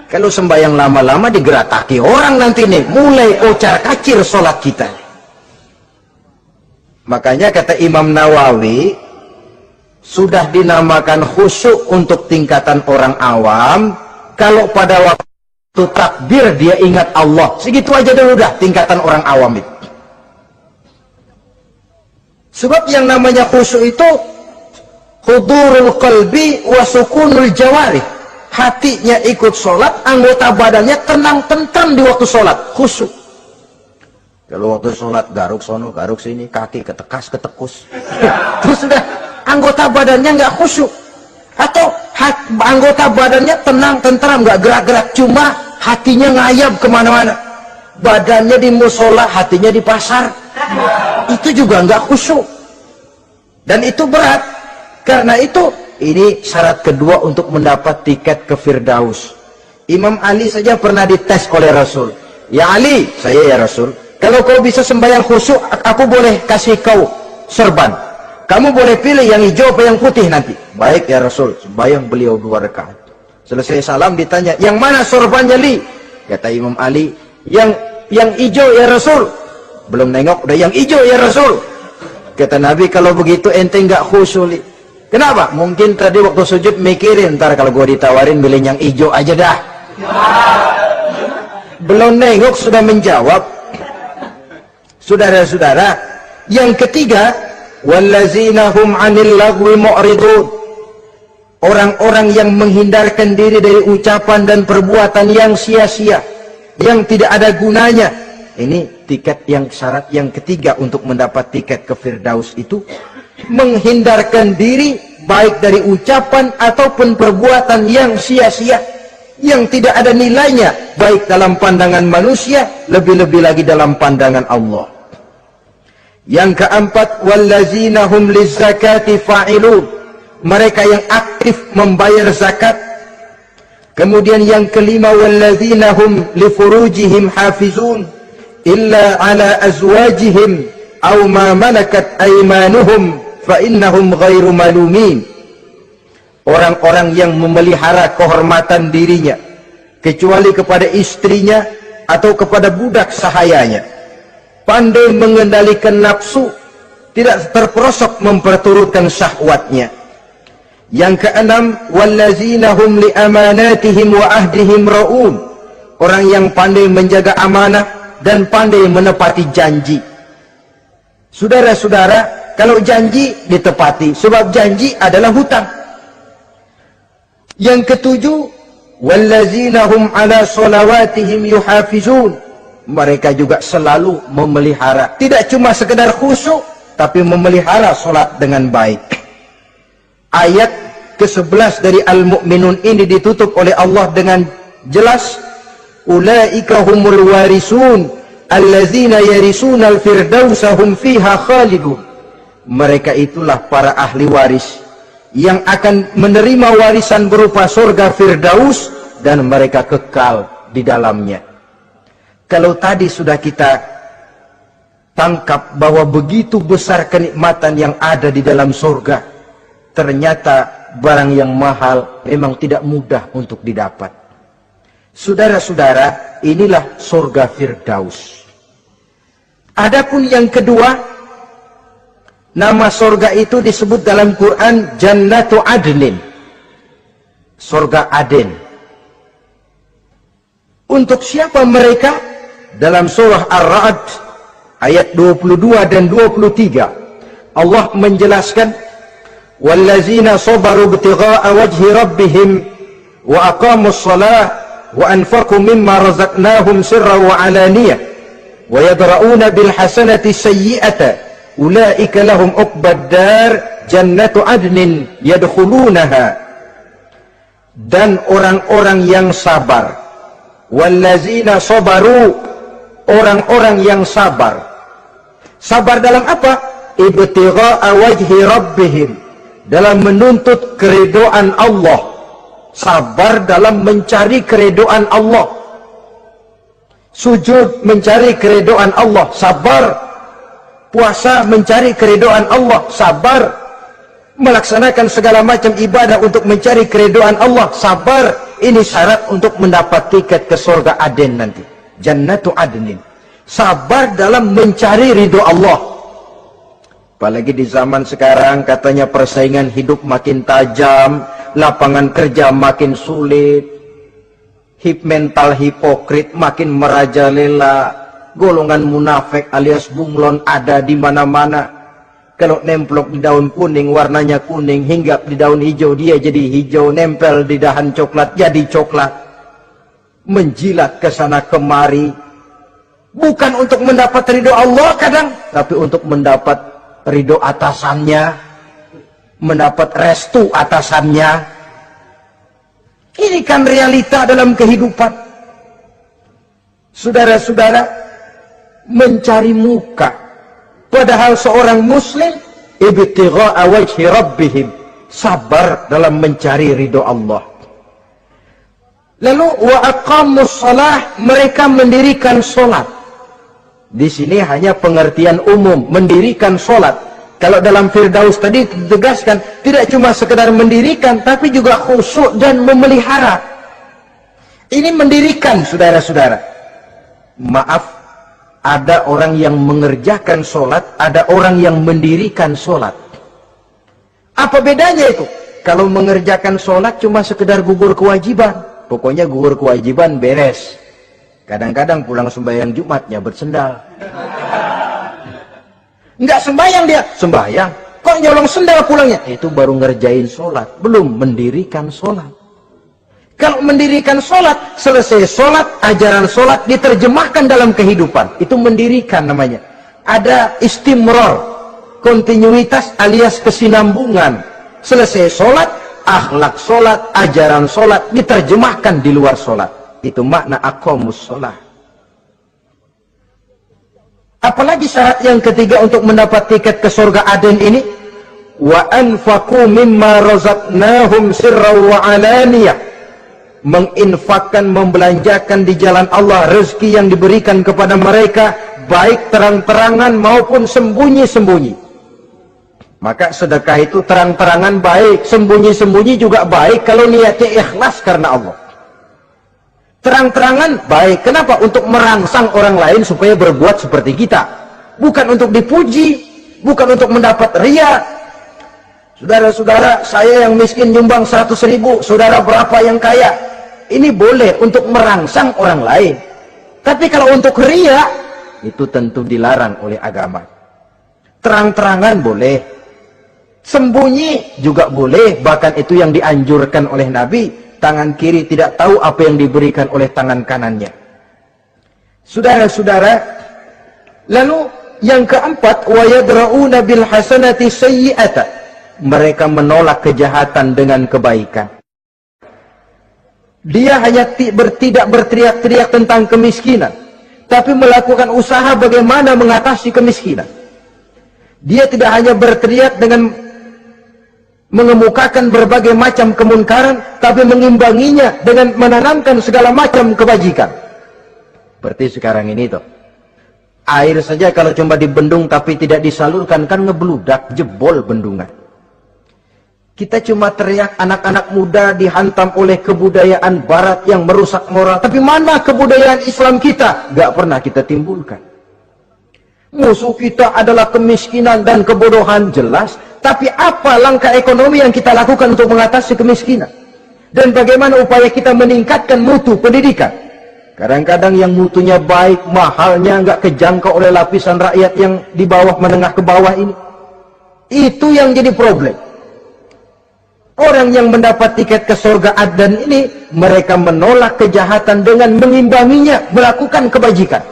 kalau sembahyang lama-lama digerataki orang nanti nih, mulai ocar kacir sholat kita. Makanya kata Imam Nawawi, sudah dinamakan khusyuk untuk tingkatan orang awam, kalau pada waktu takbir dia ingat Allah, segitu aja dulu dah tingkatan orang awam itu. Sebab yang namanya khusyuk itu hudurul qalbi wa sukunul jawarih. Hatinya ikut sholat, anggota badannya tenang tentram di waktu sholat, khusyuk. Kalau waktu sholat garuk sono, garuk sini, kaki ketekas, ketekus. Terus sudah anggota badannya nggak khusyuk. Atau anggota badannya tenang tentram, nggak gerak-gerak, cuma hatinya ngayap kemana-mana. Badannya di musola, hatinya di pasar. Itu juga nggak khusyuk. Dan itu berat. Karena itu, ini syarat kedua untuk mendapat tiket ke Firdaus. Imam Ali saja pernah dites oleh Rasul. Ya Ali, saya ya Rasul, kalau kau bisa sembahyang khusyuk, aku boleh kasih kau serban. Kamu boleh pilih yang hijau apa yang putih nanti. Baik ya Rasul, sembahyang beliau 2 rakaat. Selesai salam ditanya, yang mana sorbannya Li? Kata Imam Ali, yang hijau ya Rasul. Belum nengok udah yang hijau ya Rasul. Kata Nabi, kalau begitu ente nggak khusyuk. Kenapa? Mungkin tadi waktu sujud mikirin, ntar kalau gue ditawarin milih yang hijau aja dah. Belum nengok sudah menjawab. Saudara-saudara, yang ketiga, wallazina hum 'anil lagwi mu'ridun. Orang-orang yang menghindarkan diri dari ucapan dan perbuatan yang sia-sia, yang tidak ada gunanya. Ini tiket yang syarat yang ketiga untuk mendapat tiket ke Firdaus itu, menghindarkan diri baik dari ucapan ataupun perbuatan yang sia-sia, yang tidak ada nilainya, baik dalam pandangan manusia, lebih-lebih lagi dalam pandangan Allah. Yang keempat, wallazina hum lizzakati fa'ilun. Mereka yang aktif membayar zakat. Kemudian yang kelima, wallazina hum li furujihim hafizun illa ala azwajihim aw ma malakat aymanuhum fa innahum ghairu malumin. Orang-orang yang memelihara kehormatan dirinya kecuali kepada istrinya atau kepada budak sahayanya. Pandai mengendalikan nafsu, tidak terperosok memperturutkan syahwatnya. Yang keenam, wallazina hum li amanatihim wa ahdihim ra'un. Orang yang pandai menjaga amanah dan pandai menepati janji. Saudara-saudara, kalau janji ditepati, sebab janji adalah hutang. Yang ketujuh, wallazina hum ala sholawatihim yuhafizun. Mereka juga selalu memelihara, tidak cuma sekedar khusyuk, tapi memelihara sholat dengan baik. Ayat ke-11 dari Al-Mu'minun ini ditutup oleh Allah dengan jelas, ulaika humul warisun allazina yarisuna al-firdausa hum fiha khalidun. Mereka itulah para ahli waris yang akan menerima warisan berupa surga Firdaus dan mereka kekal di dalamnya. Kalau tadi sudah kita tangkap bahwa begitu besar kenikmatan yang ada di dalam surga, ternyata barang yang mahal memang tidak mudah untuk didapat. Saudara-saudara, inilah surga Firdaus. Adapun yang kedua, nama surga itu disebut dalam Quran Jannatu Adnin, surga Aden. Untuk siapa mereka? Dalam surah Ar-Ra'd ayat 22 dan 23 Allah menjelaskan, wallazina sabaru ibtigha'a wajhi rabbihim wa aqamus shalah wa anfaqu mimma razaqnahum sirran wa alaniyah wa yadra'una bil hasanati sayyi'ata ulaika lahum uqbad dar jannatu adnin yadkhulunaha. Dan orang-orang yang sabar, wallazina sabaru, orang-orang yang sabar. Sabar dalam apa? Ibtigha'a wajhi rabbihim, dalam menuntut keridhaan Allah. Sabar dalam mencari keridhaan Allah. Sujud mencari keridhaan Allah, sabar. Puasa mencari keridhaan Allah, sabar. Melaksanakan segala macam ibadah untuk mencari keridhaan Allah, sabar. Ini syarat untuk mendapat tiket ke surga Aden nanti, Jannatu Adnin. Sabar dalam mencari ridho Allah. Apalagi di zaman sekarang katanya persaingan hidup makin tajam, lapangan kerja makin sulit, mental hipokrit makin merajalela, golongan munafik alias bunglon ada di mana-mana. Kalau nemplok di daun kuning warnanya kuning, hinggap di daun hijau dia jadi hijau, nempel di dahan coklat jadi coklat. Menjilat ke sana kemari, bukan untuk mendapat ridho Allah kadang, tapi untuk mendapat ridho atasannya, mendapat restu atasannya. Ini kan realita dalam kehidupan. Saudara-saudara, mencari muka. Padahal seorang muslim ibtigha'a wajhi rabbihim, sabar dalam mencari ridho Allah. Lalu wa aqamus shalah, mereka mendirikan salat. Di sini hanya pengertian umum, mendirikan salat. Kalau dalam Firdaus tadi ditegaskan, tidak cuma sekedar mendirikan, tapi juga khusyuk dan memelihara. Ini mendirikan, saudara-saudara. Maaf, Ada orang yang mengerjakan sholat, ada orang yang mendirikan sholat. Apa bedanya itu? Kalau mengerjakan sholat cuma sekedar gugur kewajiban. Pokoknya gugur kewajiban beres. Kadang-kadang pulang sembahyang Jumatnya bersendal. Enggak sembahyang dia, sembahyang. Kok nyolong sendal pulangnya? Itu baru ngerjain sholat, belum mendirikan sholat. Kalau mendirikan sholat, selesai sholat, ajaran sholat diterjemahkan dalam kehidupan. Itu mendirikan namanya. Ada istimror, kontinuitas alias kesinambungan. Selesai sholat, akhlak sholat, ajaran sholat diterjemahkan di luar sholat. Itu makna aqamus sholat. Apalagi syarat yang ketiga untuk mendapat tiket ke surga Aden ini? Wa anfaqu mimma razaqnahum sirran wa alaniyah. Menginfakkan, membelanjakan di jalan Allah rezeki yang diberikan kepada mereka, baik terang-terangan maupun sembunyi-sembunyi. Maka sedekah itu terang-terangan baik, sembunyi-sembunyi juga baik kalau niatnya ikhlas karena Allah. Terang-terangan baik, kenapa? Untuk merangsang orang lain supaya berbuat seperti kita. Bukan untuk dipuji, bukan untuk mendapat ria. Saudara-saudara, saya yang miskin nyumbang 100.000, saudara berapa yang kaya? Ini boleh untuk merangsang orang lain. Tapi kalau untuk ria, itu tentu dilarang oleh agama. Terang-terangan boleh, sembunyi juga boleh, bahkan itu yang dianjurkan oleh Nabi. Tangan kiri tidak tahu apa yang diberikan oleh tangan kanannya. Saudara-saudara, lalu yang keempat, wa yadra'una bil hasanati sayyi'ata. Mereka menolak kejahatan dengan kebaikan. Dia hanya tidak berteriak-teriak tentang kemiskinan, tapi melakukan usaha bagaimana mengatasi kemiskinan. Dia tidak hanya berteriak dengan mengemukakan berbagai macam kemunkaran, tapi mengimbanginya dengan menanamkan segala macam kebajikan. Seperti sekarang ini tuh. Air saja kalau cuma dibendung tapi tidak disalurkan kan ngebludak, jebol bendungan. Kita cuma teriak anak-anak muda dihantam oleh kebudayaan barat yang merusak moral. Tapi mana kebudayaan Islam kita? Gak pernah kita timbulkan. Musuh kita adalah kemiskinan dan kebodohan, jelas. Tapi apa langkah ekonomi yang kita lakukan untuk mengatasi kemiskinan? Dan bagaimana upaya kita meningkatkan mutu pendidikan? Kadang-kadang yang mutunya baik, mahalnya nggak kejangkau oleh lapisan rakyat yang di bawah, menengah ke bawah ini. Itu yang jadi problem. Orang yang mendapat tiket ke surga Aden ini, mereka menolak kejahatan dengan mengimbanginya, melakukan kebajikan.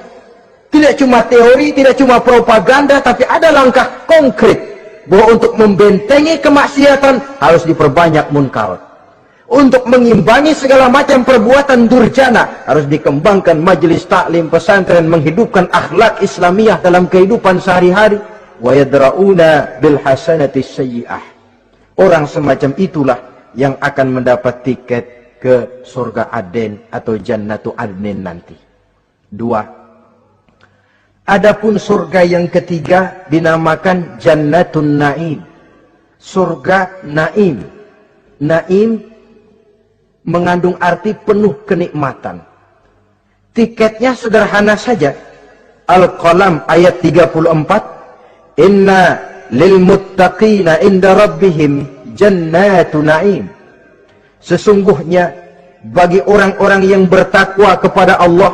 Tidak cuma teori, tidak cuma propaganda, tapi ada langkah konkret bahwa untuk membentengi kemaksiatan harus diperbanyak munkar. Untuk mengimbangi segala macam perbuatan durjana harus dikembangkan majelis taklim pesantren, menghidupkan akhlak Islamiyah dalam kehidupan sehari-hari. Wa yadra'una bil hasanati sayyi'ah. Orang semacam itulah yang akan mendapat tiket ke surga Aden atau Jannatu Adnin nanti. 2. Adapun surga yang ketiga dinamakan Jannatun Naim. Surga Naim. Naim mengandung arti penuh kenikmatan. Tiketnya sederhana saja. Al-Qalam ayat 34. Inna lil muttaqina inda rabbihim jannatu na'im. Sesungguhnya bagi orang-orang yang bertakwa kepada Allah,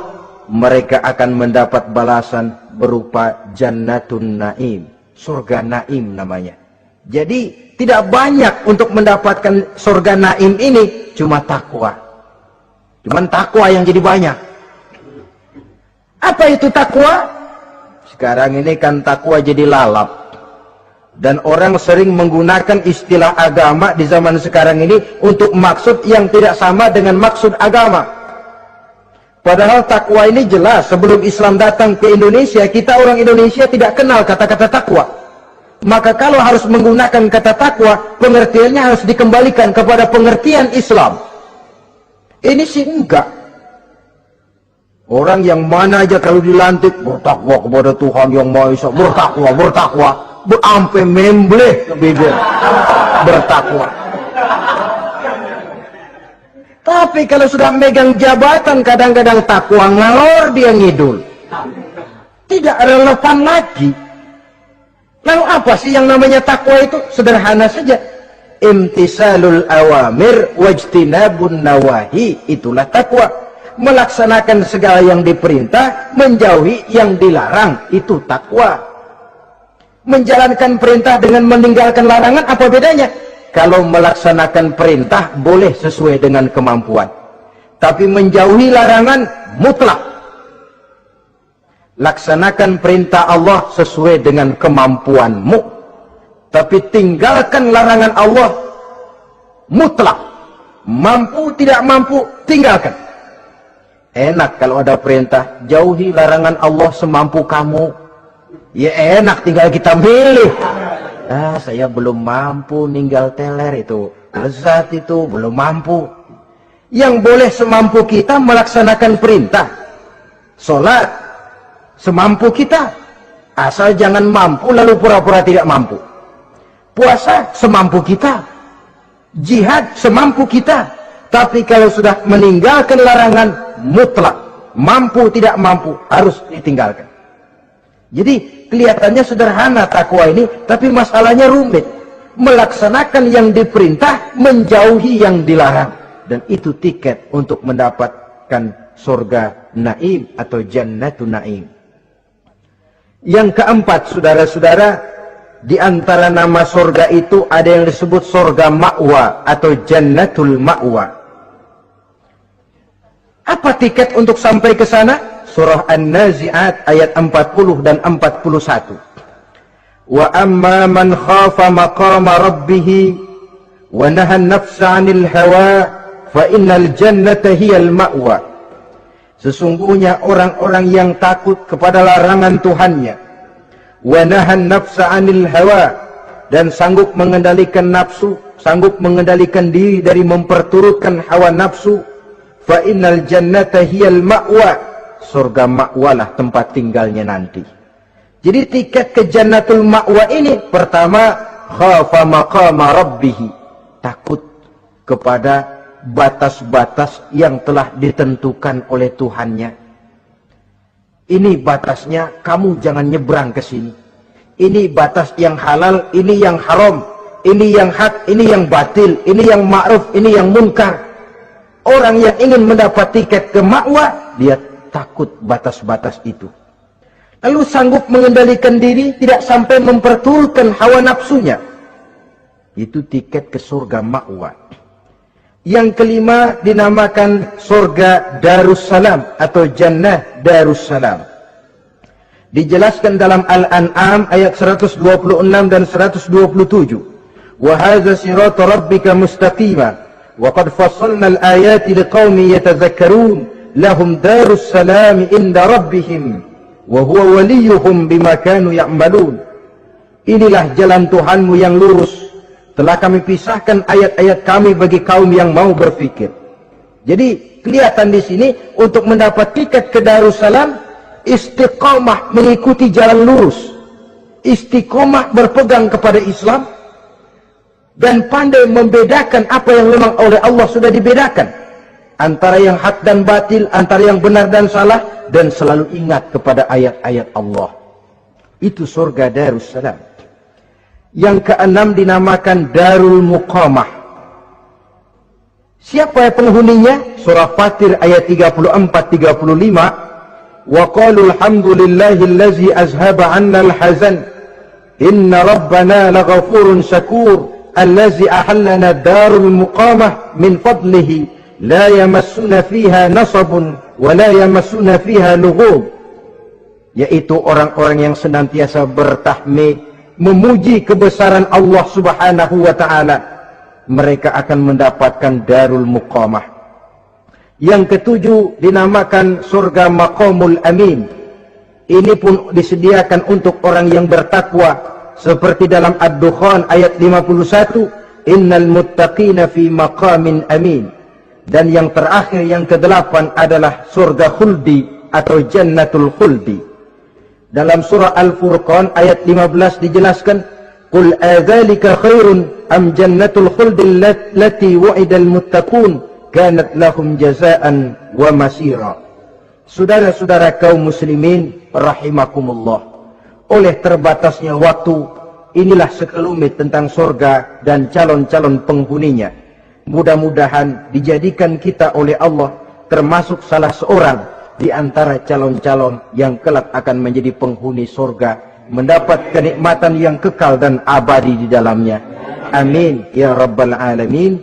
mereka akan mendapat balasan berupa jannatun na'im, surga Naim namanya. Jadi tidak banyak untuk mendapatkan surga Naim ini, cuma takwa. Cuman takwa yang jadi banyak. Apa itu takwa? Sekarang ini kan takwa jadi lalap. Dan orang sering menggunakan istilah agama di zaman sekarang ini untuk maksud yang tidak sama dengan maksud agama. Padahal takwa ini jelas, sebelum Islam datang ke Indonesia, kita orang Indonesia tidak kenal kata-kata takwa. Maka kalau harus menggunakan kata takwa, pengertiannya harus dikembalikan kepada pengertian Islam. Ini sih enggak. Orang yang mana aja kalau dilantik bertakwa kepada Tuhan yang Maha Esa, bertakwa. Sampai membleh ke bibir, bertakwa. Tapi kalau sudah megang jabatan, kadang-kadang takwa ngalor dia ngidul. Tidak relevan lagi. Lalu apa sih yang namanya takwa itu? Sederhana saja. Imtisalul awamir wajtinabun nawahi, itulah takwa. Melaksanakan segala yang diperintah, menjauhi yang dilarang, itu takwa. Menjalankan perintah dengan meninggalkan larangan, apa bedanya? Kalau melaksanakan perintah boleh sesuai dengan kemampuan, tapi menjauhi larangan mutlak. Laksanakan perintah Allah sesuai dengan kemampuanmu, tapi tinggalkan larangan Allah mutlak. Mampu tidak mampu, tinggalkan. Enak kalau ada perintah, jauhi larangan Allah semampu kamu. Ya enak, tinggal kita milih. Saya belum mampu ninggal teler itu, lezat itu, belum mampu. Yang boleh semampu kita melaksanakan perintah. Sholat semampu kita, asal jangan mampu lalu pura-pura tidak mampu. Puasa semampu kita, jihad semampu kita. Tapi kalau sudah meninggalkan larangan mutlak, mampu tidak mampu harus ditinggalkan. Jadi kelihatannya sederhana takwa ini, tapi masalahnya rumit. Melaksanakan yang diperintah, menjauhi yang dilarang, dan itu tiket untuk mendapatkan surga naim atau jannatun naim. Yang keempat, saudara-saudara, di antara nama surga itu ada yang disebut surga ma'wa atau jannatul ma'wa. Apa tiket untuk sampai ke sana? Surah An-Nazi'at ayat 40 dan 41. Wa amma man khafa maqama rabbih wa nahan nafsa 'anil hawa fa innal jannata hiyal ma'wa. Sesungguhnya orang-orang yang takut kepada larangan Tuhannya, wa nahan nafsa 'anil hawa, dan sanggup mengendalikan nafsu, sanggup mengendalikan diri dari memperturutkan hawa nafsu, fa innal jannata hiyal ma'wa, surga ma'walah tempat tinggalnya nanti. Jadi tiket ke jannatul ma'wa ini, pertama khafa maqama rabbih, takut kepada batas-batas yang telah ditentukan oleh Tuhannya. Ini batasnya, kamu jangan nyebrang ke sini. Ini batas yang halal, ini yang haram, ini yang hak, ini yang batil, ini yang ma'ruf, ini yang munkar. Orang yang ingin mendapat tiket ke ma'wa, dia takut batas-batas itu. Lalu sanggup mengendalikan diri, tidak sampai memperturutkan hawa nafsunya. Itu tiket ke surga ma'wa. Yang kelima dinamakan surga Darussalam atau Jannah Darussalam. Dijelaskan dalam Al-An'am ayat 126 dan 127. Wa hadza siratu rabbika mustaqima wa qad fassalna al-ayati liqaumin yatadhakkarun lahum darussalam inda rabbihim wa huwa waliyuhum bima kanu ya'malun. Inilah jalan Tuhanmu yang lurus. Telah kami pisahkan ayat-ayat kami bagi kaum yang mau berfikir. Jadi kelihatan di sini untuk mendapat tiket ke Darussalam, istiqamah mengikuti jalan lurus, istiqamah berpegang kepada Islam, dan pandai membedakan apa yang memang oleh Allah sudah dibedakan, antara yang hak dan batil, antara yang benar dan salah, dan selalu ingat kepada ayat-ayat Allah. Itu surga Darussalam. Yang keenam dinamakan Darul Muqamah. Siapa penghuninya? Surah Fatir ayat 34-35. Wa qalu alhamdulillahillazi azhaba 'anna al-hazan inna rabbana laghafurun syakur allazi ahallana darul muqamah min fadlihi la yamassuna fiha nasabun wa la yamassuna fiha lughub. Yaitu orang-orang yang senantiasa bertahmid, memuji kebesaran Allah subhanahu wa ta'ala. Mereka akan mendapatkan Darul Muqamah. Yang ketujuh dinamakan surga Maqamul Amin. Ini pun disediakan untuk orang yang bertakwa, seperti dalam Ad-Dukhan ayat 51, innal muttaqina fi maqamin amin. Dan yang terakhir, yang kedelapan adalah surga khuldi atau jannatul khuldi. Dalam surah Al-Furqan ayat 15 dijelaskan, qul adzalika khairun am jannatul khuldi allati wa'idal muttaqun kanat lahum jazaan wa masira. Saudara-saudara kaum muslimin rahimakumullah, oleh terbatasnya waktu, inilah sekelumit tentang surga dan calon-calon penghuninya. Mudah-mudahan dijadikan kita oleh Allah termasuk salah seorang di antara calon-calon yang kelak akan menjadi penghuni surga, mendapat kenikmatan yang kekal dan abadi di dalamnya. Amin ya rabbal alamin.